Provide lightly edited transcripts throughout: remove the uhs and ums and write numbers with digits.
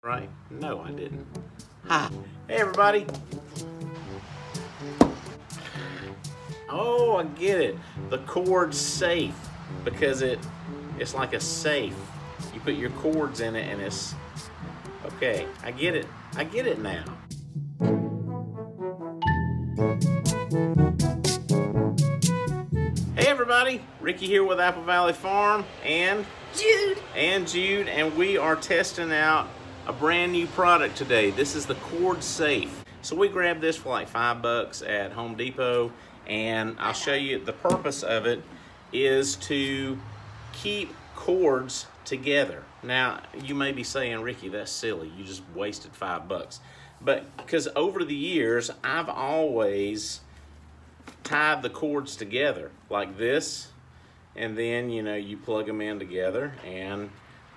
Right? No, I didn't. Hi. Hey, everybody. Oh, I get it. The CORDSAFE, because it's like a safe. You put your cords in it and it's... Okay, I get it. I get it now. Hey, everybody. Ricky here with Apple Valley Farm and... Jude. And we are testing out a brand new product today. This is the CORDSAFE. So we grabbed this for like $5 at Home Depot, and I'll show you the purpose of it is to keep cords together. Now, you may be saying, Ricky, that's silly. You just wasted $5. But because over the years, I've always tied the cords together like this, and then, you know, you plug them in together and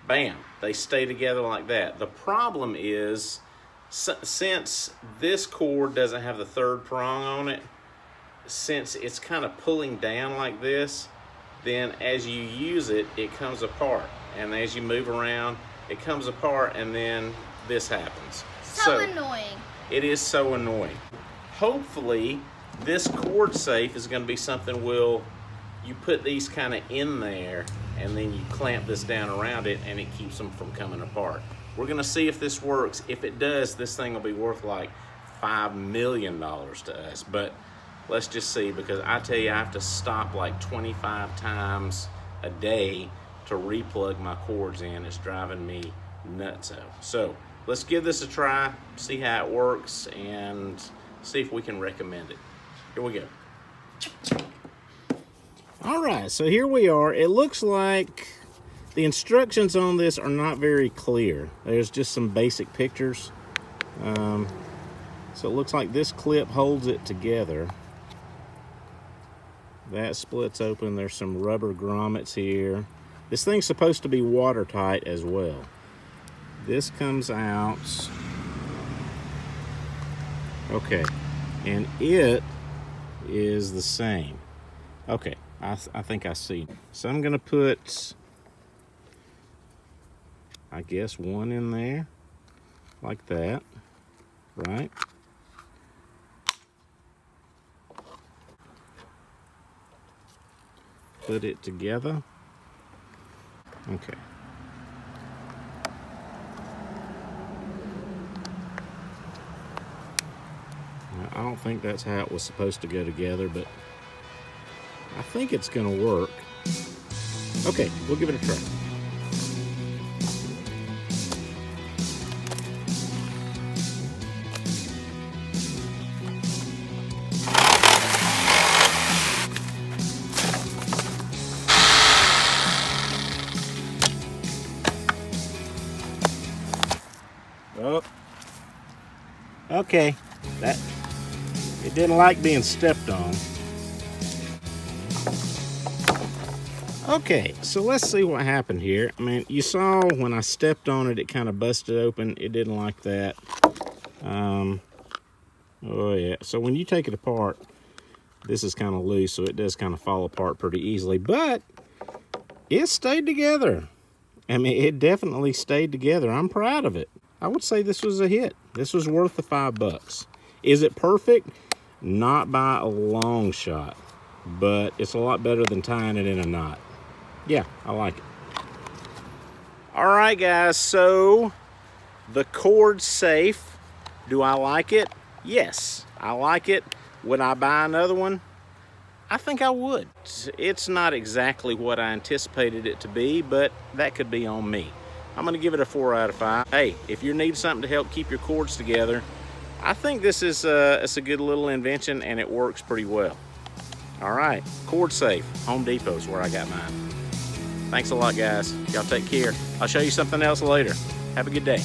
bam, they stay together like that. The problem is, since this cord doesn't have the third prong on it, since it's kind of pulling down like this, then as you use it, it comes apart. And as you move around, it comes apart, and then this happens. So annoying. It is so annoying. Hopefully, this CORDSAFE is going to be something you put these kind of in there, and then you clamp this down around it, and it keeps them from coming apart. We're gonna see if this works. If it does, this thing will be worth like $5 million to us, but let's just see, because I tell you, I have to stop like 25 times a day to replug my cords in. It's driving me nutso. So let's give this a try, see how it works, and see if we can recommend it. Here we go. All right, so here we are. It looks like the instructions on this are not very clear. There's just some basic pictures. So it looks like this clip holds it together. That splits open. There's some rubber grommets here. This thing's supposed to be watertight as well. This comes out. Okay, and it is the same. Okay. I think I see. So I'm gonna put, I guess, one in there, like that, right? Put it together. Okay. Now, I don't think that's how it was supposed to go together, but I think it's gonna work. Okay, we'll give it a try. Oh, okay, it didn't like being stepped on. Okay, so let's see what happened here. I mean, you saw when I stepped on it, it kind of busted open. It didn't like that. Oh yeah, so when you take it apart, this is kind of loose, so it does kind of fall apart pretty easily, but it stayed together. I mean, it definitely stayed together. I'm proud of it. I would say this was a hit. This was worth the $5. Is it perfect? Not by a long shot, but it's a lot better than tying it in a knot. Yeah, I like it. All right, guys, so the CORDSAFE, do I like it? Yes, I like it. Would I buy another one? I think I would. It's not exactly what I anticipated it to be, but that could be on me. I'm gonna give it a 4 out of 5. Hey, if you need something to help keep your cords together, I think this is it's a good little invention, and it works pretty well. All right, CORDSAFE, Home Depot is where I got mine. Thanks a lot, guys. Y'all take care. I'll show you something else later. Have a good day.